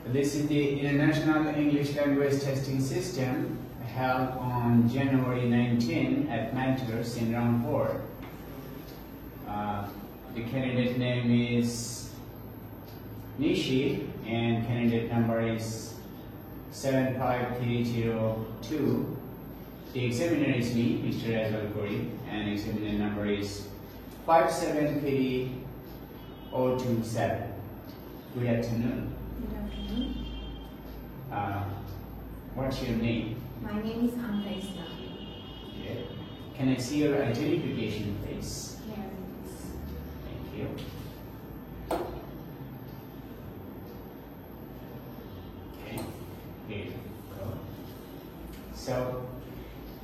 This is the International English Language Testing System held on January 19 at Mentors in Rangpur. The candidate name is Nishi and candidate number is 75302. The examiner is me, Mr. 𝐻𝐵𝐿, and examiner number is 5730027. Good afternoon. Good afternoon. What's your name? My name is I Reza. Yeah. Can I see your identification, please? Yes. Thank you. Okay, here you go. So,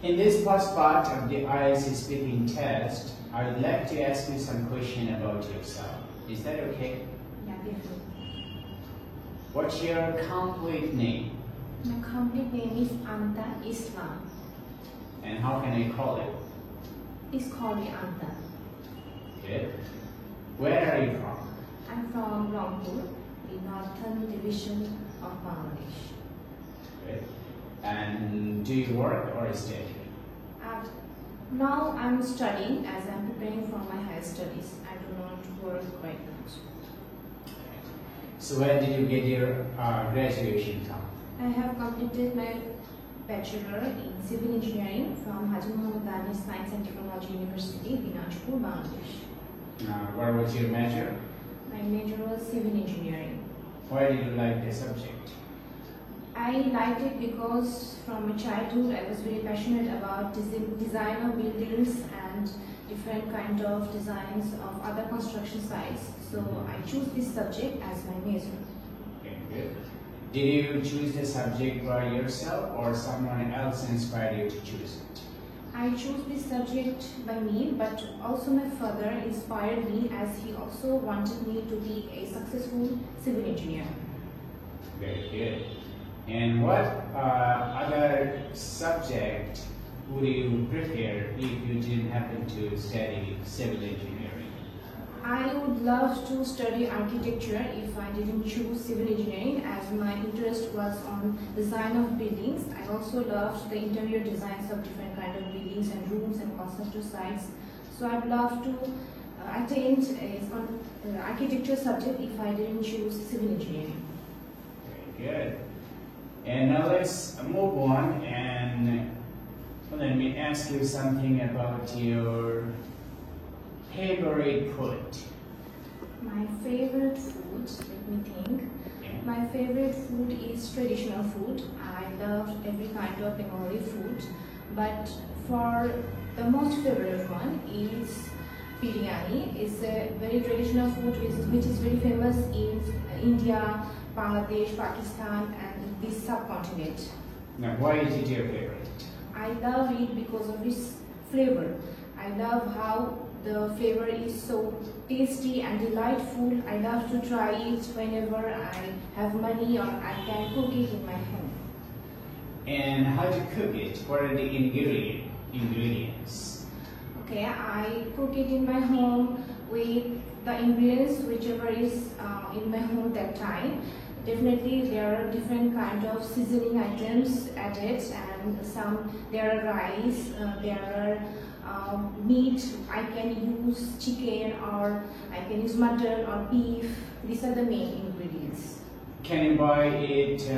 in this first part of the IELTS speaking test, I would like to ask you some question about yourself. Is that okay? Yeah, beautiful. What's your complete name? My complete name is Anta Islam. And how can I call it? Please call me Anta. Good. Where are you from? I'm from Rangpur, the Northern Division of Bangladesh. Good. And do you work or study? Now I'm studying as I'm preparing for my higher studies. I do not work right now. So where did you get your graduation from? I have completed my bachelor in civil engineering from 𝐻𝐵𝐿 Science and Technology University, Rangpur, Bangladesh. What was your major? My major was civil engineering. Why did you like the subject? I liked it because from my childhood I was very passionate about design of buildings and different kind of designs of other construction sites. So I choose this subject as my major. Okay, good. Did you choose the subject by yourself or someone else inspired you to choose it? I chose this subject by me, but also my father inspired me as he also wanted me to be a successful civil engineer. Very good. And what other subject would you prefer if you didn't happen to study civil engineering? I would love to study architecture if I didn't choose civil engineering, as my interest was on design of buildings. I also loved the interior designs of different kind of buildings and rooms and construction sites. So I'd love to attend an architecture subject if I didn't choose civil engineering. Very good. And now let's move on and let me ask you something about your favorite food. My favorite food, let me think. Yeah. My favorite food is traditional food. I love every kind of Bengali food, but for the most favorite one is biryani. It's a very traditional food which is very famous in India, Bangladesh, Pakistan, and this subcontinent. Now, why is it your favorite? I love it because of its flavor. I love how the flavor is so tasty and delightful. I love to try it whenever I have money or I can cook it in my home. And how to cook it? What are the ingredients? Okay, I cook it in my home with the ingredients whichever is in my home that time. Definitely there are different kind of seasoning items added, and there are rice, there are meat. I can use chicken or I can use mutton or beef. These are the main ingredients. Can you buy it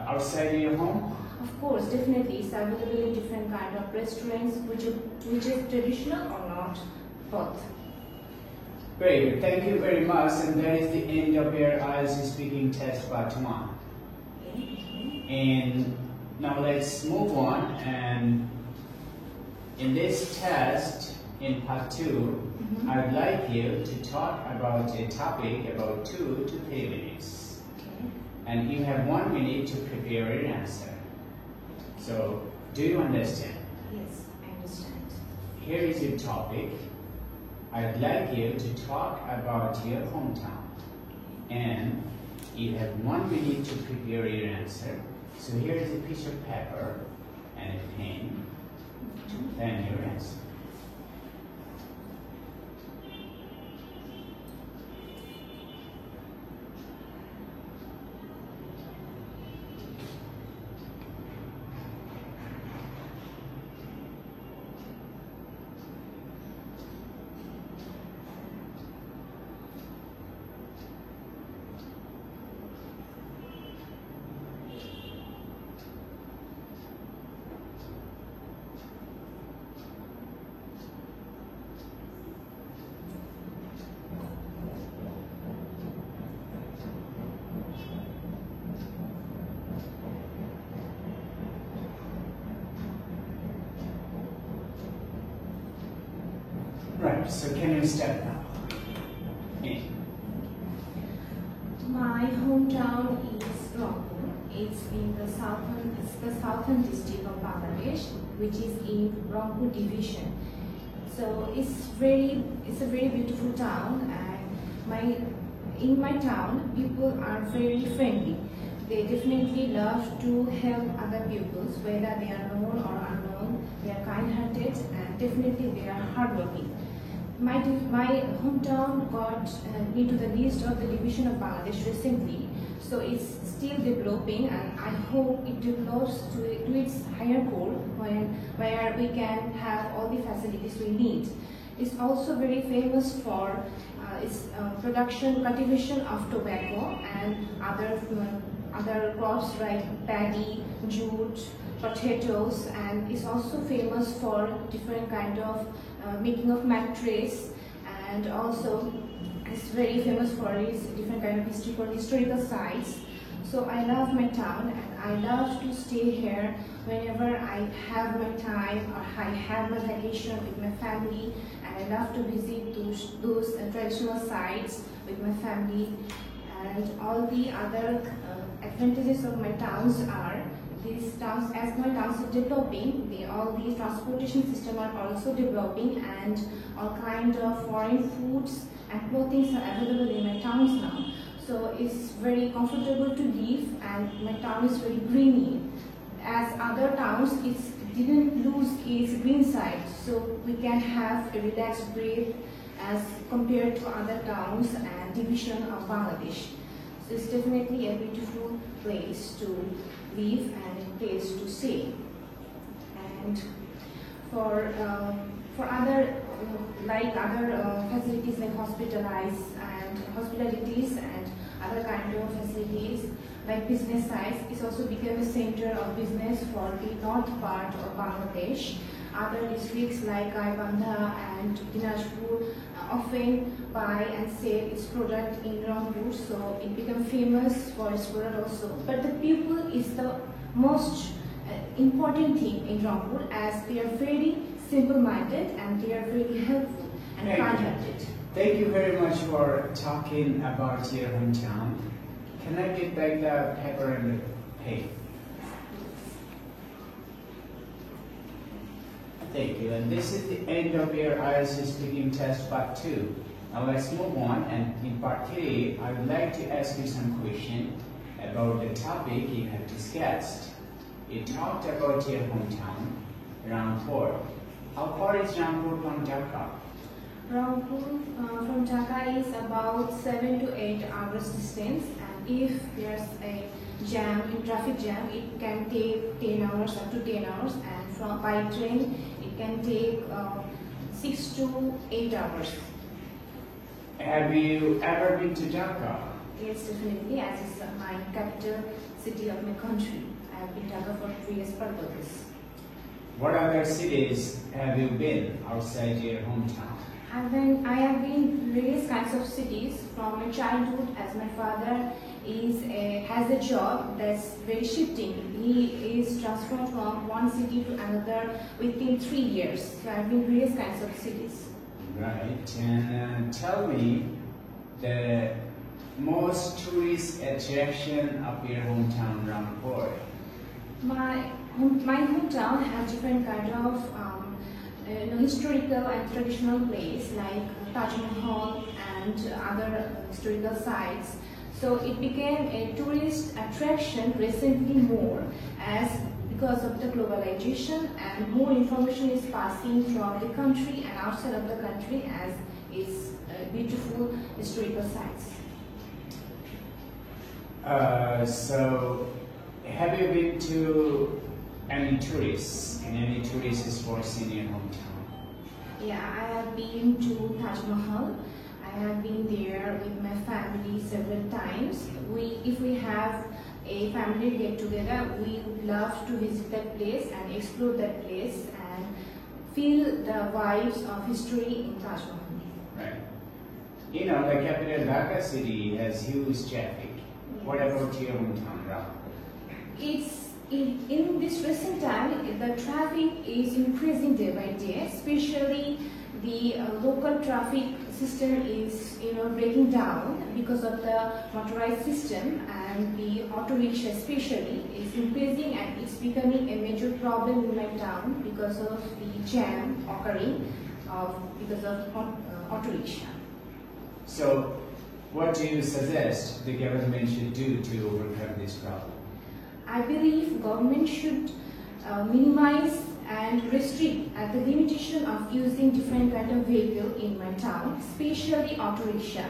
outside your home? Of course, definitely it's available in different kind of restaurants which is traditional or not, both. Very good. Thank you very much. And that is the end of your IELTS speaking test part 1. And now let's move on. And in this test, in part 2, I would like you to talk about a topic about 2 to 3 minutes. And you have 1 minute to prepare your answer. So, do you understand? Yes, I understand. Here is your topic. I'd like you to talk about your hometown, and you have 1 minute to prepare your answer. So here is a piece of paper and a pen to plan your answer. start. So can you start now? Yeah. My hometown is Rangpur. It's in the southern district of Bangladesh, which is in Rangpur division. So it's a very beautiful town, and in my town people are very friendly. They definitely love to help other pupils, whether they are known or unknown. They are kind-hearted, and definitely they are hardworking. My hometown got into the list of the division of Bangladesh recently, so it's still developing, and I hope it develops to its higher goal where we can have all the facilities we need. It's also very famous for its cultivation of tobacco and other crops like paddy, jute, potatoes, and it's also famous for different kind of making of mattress, and also it's very famous for its different kind of historical sites. So I love my town, and I love to stay here whenever I have my time or I have my vacation with my family, and I love to visit those traditional sites with my family. And all the other advantages of my towns are, these towns, as my towns are developing, all the transportation system are also developing, and all kind of foreign foods and clothing are available in my towns now. So it's very comfortable to live, and my town is very greeny. As other towns, it didn't lose its green side, so we can have a relaxed breath as compared to other towns and division of Bangladesh. So it's definitely a beautiful place to live and a place to stay. And for other facilities like hospitalities and other kind of facilities like business sites, it's also become a center of business for the north part of Bangladesh. Other districts like Gaibandha and Dinajpur often buy and sell its product in Rangpur, so it becomes famous for its product also. But the people is the most important thing in Rangpur, as they are very simple-minded and they are very helpful and kind-hearted. Thank you very much for talking about your hometown. Can I get back the paper and the pen? Thank you. And this is the end of your IELTS speaking test part 2. Now let's move on, and in part 3, I would like to ask you some questions about the topic you have discussed. You talked about your hometown, Rangpur. How far is Rangpur from Dhaka? Rangpur from Dhaka is about 7 to 8 hours distance, and if there's a traffic jam, it can take 10 hours up to 10 hours, and by train it can take 6 to 8 hours. Have you ever been to Dhaka? Yes, definitely, as it's my capital city of my country. I have been to Dhaka for various purposes. What other cities have you been outside your hometown? I have been various kinds of cities from my childhood, as my father has a job that's very shifting. He is transferred from one city to another within 3 years. So I've been various kinds of cities. Right, and tell me the most tourist attraction of your hometown, Rangpur. My hometown has different kind of historical and traditional place like Taj Mahal and other historical sites. So it became a tourist attraction recently more, because of the globalization, and more information is passing from the country and outside of the country as its beautiful historical sites. So have you been to any tourists in any tourist spots in your hometown? Yeah, I have been to Taj Mahal. I have been there with my family several times. If we have a family get-together, we would love to visit that place and explore that place and feel the vibes of history in Taj Mahal. Right. You know, the capital Dhaka city has huge traffic. Yes. What about your hometown, Rangpur? In this recent time, the traffic is increasing day by day, especially the local traffic system is breaking down because of the motorized system, and the auto rickshaw especially is increasing, and it's becoming a major problem in my town because of the jam occurring because of auto rickshaw. So, what do you suggest the government should do to overcome this problem? I believe government should minimize and restrict at the limitation of using different kind of vehicle in my town, especially auto rickshaw,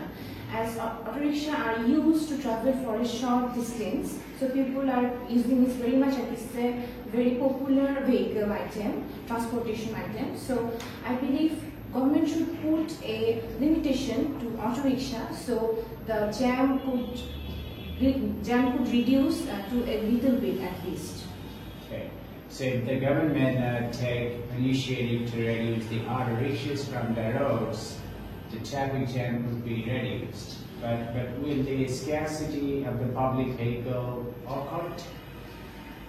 as auto rickshaw are used to travel for a short distance. So people are using this very much, and it's a very popular vehicle item, transportation item. So I believe government should put a limitation to auto rickshaw, so the jam could reduce to a little bit at least. Okay. So if the government take initiative to reduce the auto rickshaws from the roads, the traffic jam would be reduced. But will the scarcity of the public vehicle occur?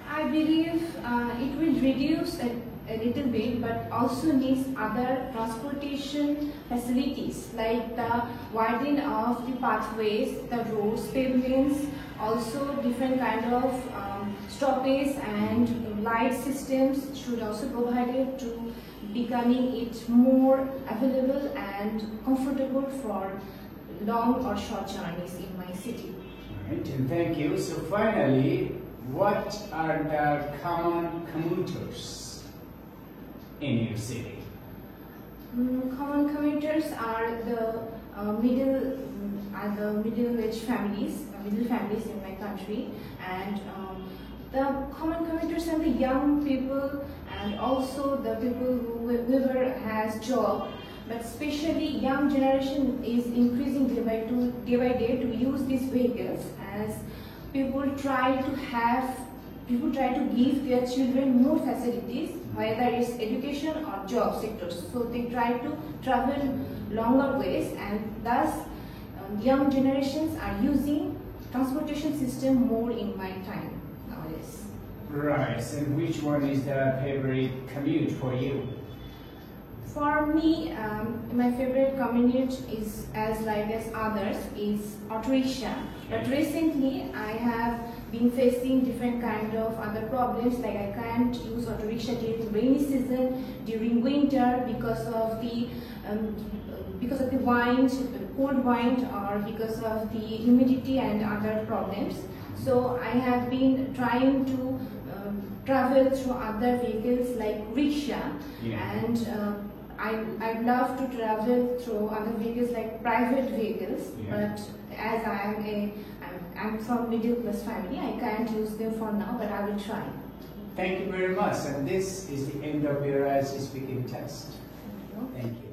I believe it will reduce a little bit, but also needs other transportation facilities like the widening of the pathways, the roads, pavements, also different kind of stoppage and light systems should also be provided to becoming it more available and comfortable for long or short journeys in my city. All right, and thank you. So finally, what are the common commuters in your city? Common commuters are the middle-aged families, middle families in my country, and the common commuters are the young people, and also the people whoever has job. But especially young generation is increasing day by day to use these vehicles, as people try to give their children more facilities, whether it's education or job sectors. So they try to travel longer ways, and thus young generations are using transportation system more in my time nowadays. Right, and which one is the favorite commute for you? For me, my favorite commute is as others is auto rickshaw. But recently, I have been facing different kind of other problems, like I can't use auto rickshaw during rainy season, during winter because of the wind, cold wind, or because of the humidity and other problems. So I have been trying to travel through other vehicles like rickshaw, and I love to travel through other vehicles like private vehicles, but as I'm from middle class family, I can't use them for now, but I will try. Thank you very much, and this is the end of your IELTS speaking test. Thank you.